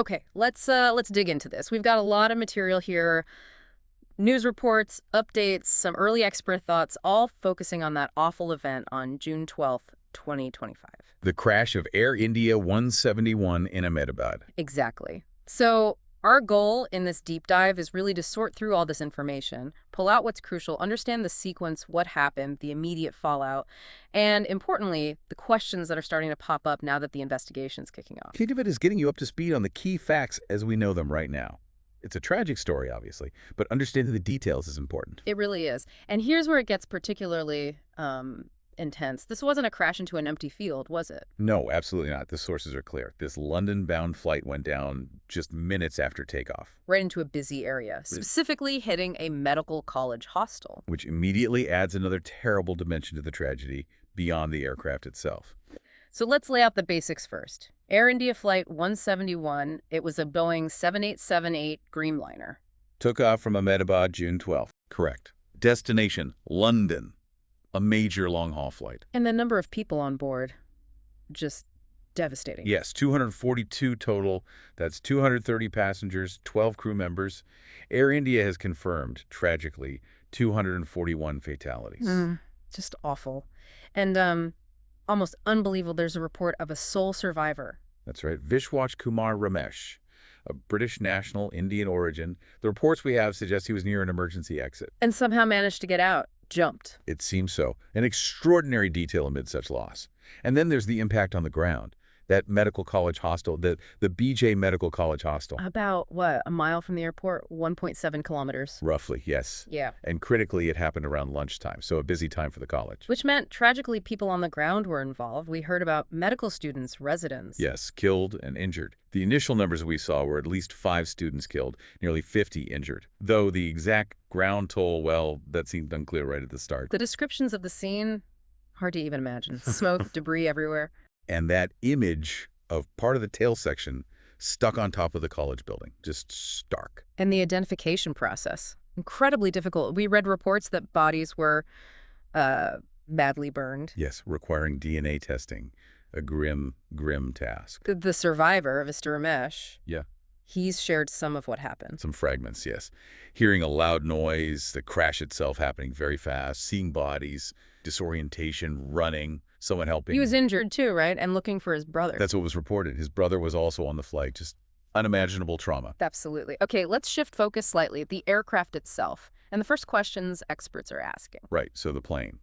Okay, let's dig into this. We've got a lot of material here. News reports, updates, some early expert thoughts, all focusing on that awful event on June 12th, 2025. The crash of Air India 171 in Ahmedabad. Exactly. So our goal in this deep dive is really to sort through all this information, pull out what's crucial, understand the sequence, what happened, the immediate fallout, and importantly, the questions that are starting to pop up now that the investigation's kicking off. Key of it is getting you up to speed on the key facts as we know them right now. It's a tragic story, obviously, but understanding the details is important. It really is. And here's where it gets particularly intense. This wasn't a crash into an empty field, was it? No, absolutely not. The sources are clear. This London-bound flight went down just minutes after takeoff. Right into a busy area, specifically hitting a medical college hostel. Which immediately adds another terrible dimension to the tragedy beyond the aircraft itself. So let's lay out the basics first. Air India Flight 171, it was a Boeing 7878 Dreamliner. Took off from Ahmedabad June 12th. Correct. Destination, London. A major long-haul flight. And the number of people on board, just devastating. Yes, 242 total. That's 230 passengers, 12 crew members. Air India has confirmed, tragically, 241 fatalities. Just awful. And almost unbelievable, there's a report of a sole survivor. That's right, Vishwash Kumar Ramesh, a British national, Indian origin. The reports we have suggest he was near an emergency exit. And somehow managed to get out. Jumped. It seems so. An extraordinary detail amid such loss. And then there's the impact on the ground. That medical college hostel, the BJ Medical College Hostel. About, what, a mile from the airport? 1.7 kilometers. Roughly, yes. Yeah. And critically, it happened around lunchtime, so a busy time for the college. Which meant, tragically, people on the ground were involved. We heard about medical students, residents. Yes, killed and injured. The initial numbers we saw were at least 5 students killed, nearly 50 injured. Though the exact ground toll, well, that seemed unclear right at the start. The descriptions of the scene, hard to even imagine. Smoke, debris everywhere. And that image of part of the tail section stuck on top of the college building, just stark. And the identification process, incredibly difficult. We read reports that bodies were badly burned. Yes, requiring DNA testing, a grim, grim task. The survivor, Mr. Ramesh, Yeah. he's shared some of what happened. Some fragments, yes. Hearing a loud noise, the crash itself happening very fast, seeing bodies, disorientation, running, someone helping. He was injured too, right? And looking for his brother. That's what was reported. His brother was also on the flight. Just unimaginable trauma. Absolutely. Okay, let's shift focus slightly. The aircraft itself, and the first questions experts are asking. Right, so the plane.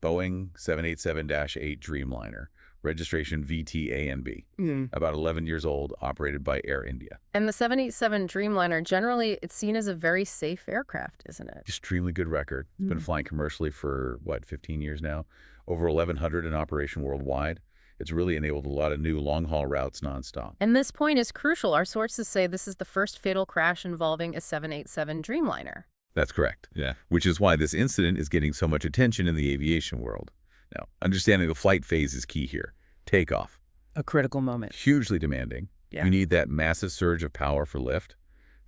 Boeing 787-8 Dreamliner. Registration VT-A&B. About 11 years old, operated by Air India. And the 787 Dreamliner, generally, it's seen as a very safe aircraft, isn't it? Extremely good record. It's been flying commercially for, 15 years now? Over 1,100 in operation worldwide. It's really enabled a lot of new long-haul routes nonstop. And this point is crucial. Our sources say this is the first fatal crash involving a 787 Dreamliner. That's correct. Yeah. Which is why this incident is getting so much attention in the aviation world. Now, understanding the flight phase is key here. Takeoff. A critical moment. Hugely demanding. Yeah. You need that massive surge of power for lift.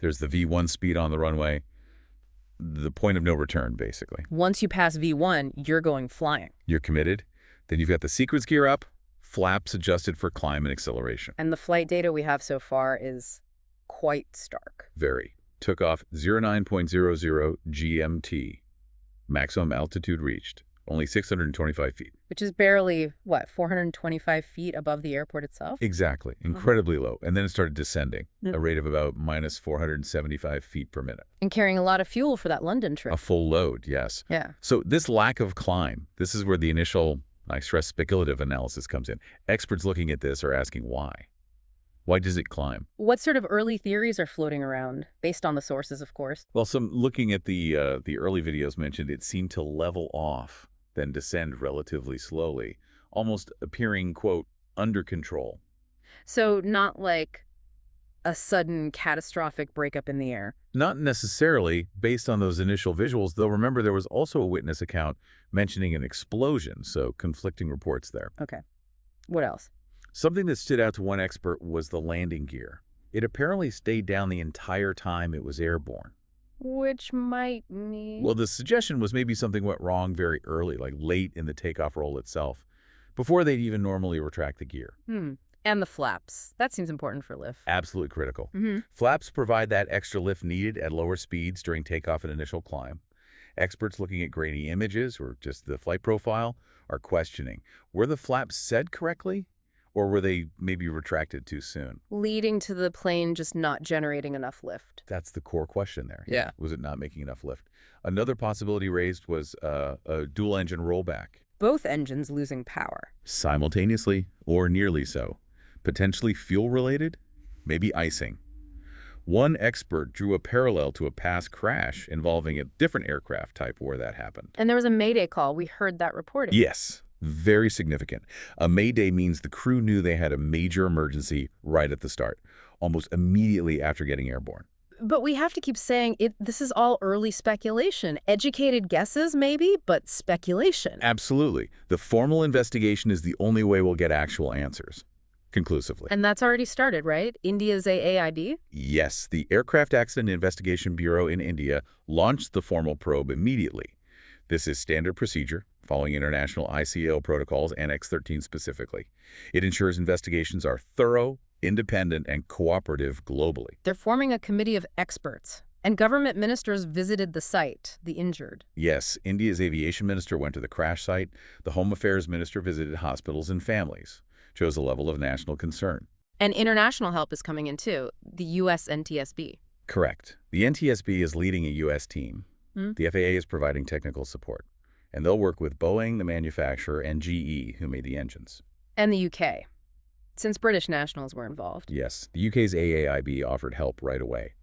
There's the V1 speed on the runway. The point of no return, basically. Once you pass V1, you're going flying. You're committed. Then you've got the sequence gear up, flaps adjusted for climb and acceleration. And the flight data we have so far is quite stark. Very. Took off 09.00 GMT. Maximum altitude reached. Only 625 feet. Which is barely, 425 feet above the airport itself? Exactly. Incredibly low. And then it started descending, a rate of about minus 475 feet per minute. And carrying a lot of fuel for that London trip. A full load, yes. Yeah. So this lack of climb, this is where the initial, I stress, speculative analysis comes in. Experts looking at this are asking why. Why does it climb? What sort of early theories are floating around, based on the sources, of course? Well, looking at the early videos mentioned, it seemed to level off, then descend relatively slowly, almost appearing, quote, under control. So not like a sudden catastrophic breakup in the air? Not necessarily, based on those initial visuals, though remember there was also a witness account mentioning an explosion, so conflicting reports there. Okay. What else? Something that stood out to one expert was the landing gear. It apparently stayed down the entire time it was airborne. Which might mean... Well, the suggestion was maybe something went wrong very early, like late in the takeoff roll itself, before they'd even normally retract the gear. And the flaps. That seems important for lift. Absolutely critical. Hmm. Flaps provide that extra lift needed at lower speeds during takeoff and initial climb. Experts looking at grainy images or just the flight profile are questioning, were the flaps set correctly or were they maybe retracted too soon? Leading to the plane just not generating enough lift. That's the core question there. Yeah. Was it not making enough lift? Another possibility raised was a dual-engine rollback. Both engines losing power. Simultaneously, or nearly so. Potentially fuel-related? Maybe icing. One expert drew a parallel to a past crash involving a different aircraft type where that happened. And there was a Mayday call. We heard that reporting. Yes, very significant. A mayday means the crew knew they had a major emergency right at the start, almost immediately after getting airborne. But we have to keep saying it. This is all early speculation. Educated guesses, maybe, but speculation. Absolutely. The formal investigation is the only way we'll get actual answers, conclusively. And that's already started, right? India's AAIB? Yes, the Aircraft Accident Investigation Bureau in India launched the formal probe immediately. This is standard procedure, following international ICAO protocols, Annex 13 specifically. It ensures investigations are thorough, independent, and cooperative globally. They're forming a committee of experts. And government ministers visited the site, the injured. Yes, India's aviation minister went to the crash site. The Home Affairs minister visited hospitals and families, shows a level of national concern. And international help is coming in, too. The U.S. NTSB. Correct. The NTSB is leading a U.S. team. The FAA is providing technical support. And they'll work with Boeing, the manufacturer, and GE, who made the engines. And the U.K., since British nationals were involved. Yes, the UK's AAIB offered help right away.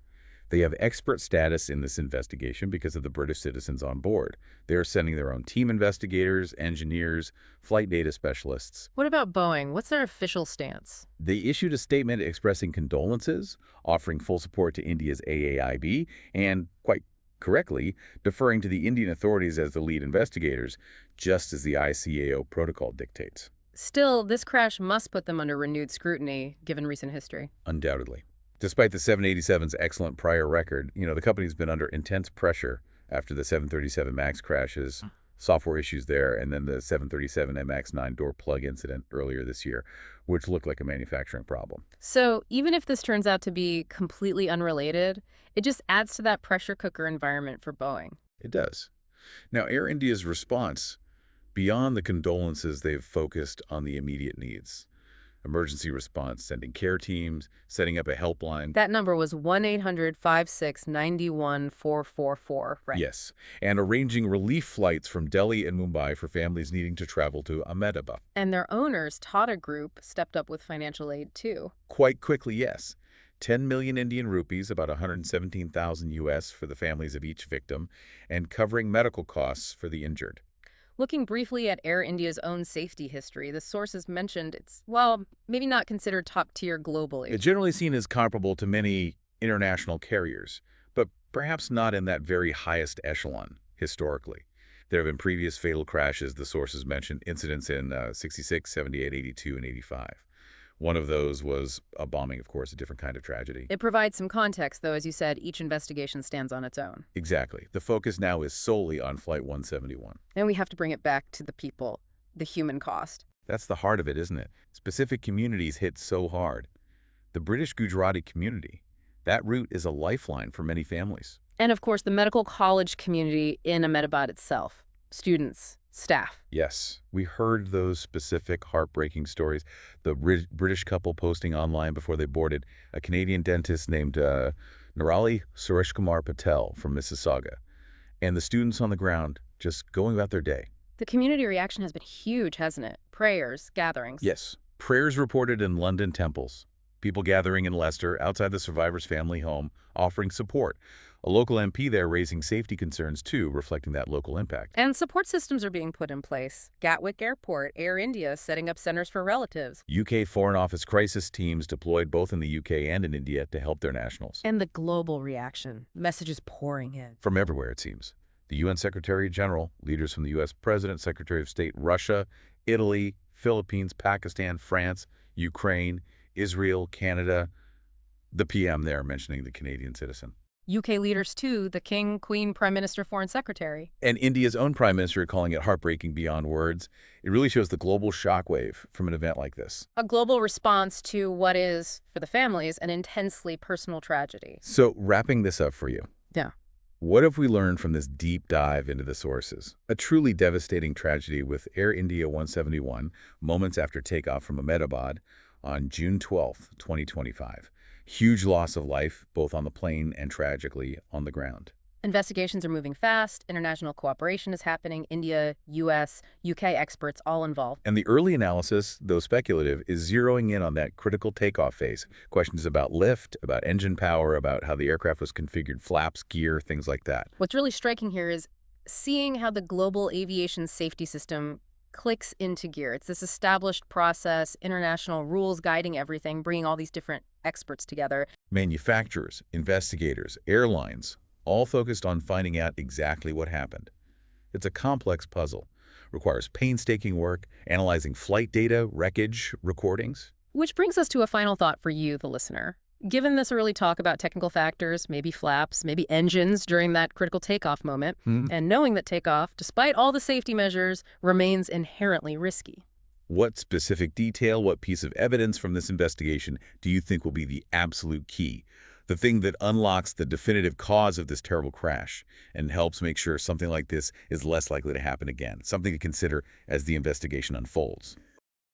They have expert status in this investigation because of the British citizens on board. They are sending their own team investigators, engineers, flight data specialists. What about Boeing? What's their official stance? They issued a statement expressing condolences, offering full support to India's AAIB, and, quite correctly, deferring to the Indian authorities as the lead investigators, just as the ICAO protocol dictates. Still, this crash must put them under renewed scrutiny, given recent history. Undoubtedly. Despite the 787's excellent prior record, the company's been under intense pressure after the 737 MAX crashes, software issues there, and then the 737 MX-9 door plug incident earlier this year, which looked like a manufacturing problem. So even if this turns out to be completely unrelated, it just adds to that pressure cooker environment for Boeing. It does. Now, Air India's response, beyond the condolences, they've focused on the immediate needs. Emergency response, sending care teams, setting up a helpline. That number was 1-800-56-91-444, right? Yes, and arranging relief flights from Delhi and Mumbai for families needing to travel to Ahmedabad. And their owners, Tata Group, stepped up with financial aid, too. Quite quickly, yes. 10 million Indian rupees, about 117,000 US for the families of each victim, and covering medical costs for the injured. Looking briefly at Air India's own safety history, the sources mentioned it's, well, maybe not considered top tier globally. It's generally seen as comparable to many international carriers, but perhaps not in that very highest echelon, historically. There have been previous fatal crashes, the sources mentioned, incidents in 66, 78, 82, and 85. One of those was a bombing, of course, a different kind of tragedy. It provides some context, though, as you said, each investigation stands on its own. Exactly. The focus now is solely on Flight 171. And we have to bring it back to the people, the human cost. That's the heart of it, isn't it? Specific communities hit so hard. The British Gujarati community, that route is a lifeline for many families. And, of course, the medical college community in Ahmedabad itself. Students, staff. Yes, we heard those specific heartbreaking stories. The British couple posting online before they boarded, a Canadian dentist named Nirali Suresh Kumar Patel from Mississauga, and the students on the ground just going about their day. The community reaction has been huge, hasn't it? Prayers, gatherings. Yes, prayers reported in London temples, people gathering in Leicester outside the survivor's family home, offering support. A local MP there raising safety concerns, too, reflecting that local impact. And support systems are being put in place. Gatwick Airport, Air India setting up centers for relatives. UK Foreign Office crisis teams deployed both in the UK and in India to help their nationals. And the global reaction. Messages pouring in. From everywhere, it seems. The UN Secretary General, leaders from the US President, Secretary of State, Russia, Italy, Philippines, Pakistan, France, Ukraine, Israel, Canada. The PM there mentioning the Canadian citizen. UK leaders too, the King, Queen, Prime Minister, Foreign Secretary. And India's own prime minister calling it heartbreaking beyond words. It really shows the global shockwave from an event like this. A global response to what is, for the families, an intensely personal tragedy. So wrapping this up for you, Yeah. what have we learned from this deep dive into the sources? A truly devastating tragedy with Air India 171 moments after takeoff from Ahmedabad on June 12, 2025. Huge loss of life, both on the plane and tragically on the ground. Investigations are moving fast. International cooperation is happening. India, US, UK experts all involved. And the early analysis, though speculative, is zeroing in on that critical takeoff phase. Questions about lift, about engine power, about how the aircraft was configured, flaps, gear, things like that. What's really striking here is seeing how the global aviation safety system clicks into gear. It's this established process, international rules guiding everything, bringing all these different experts together. Manufacturers, investigators, airlines, all focused on finding out exactly what happened. It's a complex puzzle. Requires painstaking work, analyzing flight data, wreckage, recordings. Which brings us to a final thought for you, the listener. Given this early talk about technical factors, maybe flaps, maybe engines during that critical takeoff moment, and knowing that takeoff, despite all the safety measures, remains inherently risky. What specific detail, what piece of evidence from this investigation do you think will be the absolute key? The thing that unlocks the definitive cause of this terrible crash and helps make sure something like this is less likely to happen again, something to consider as the investigation unfolds.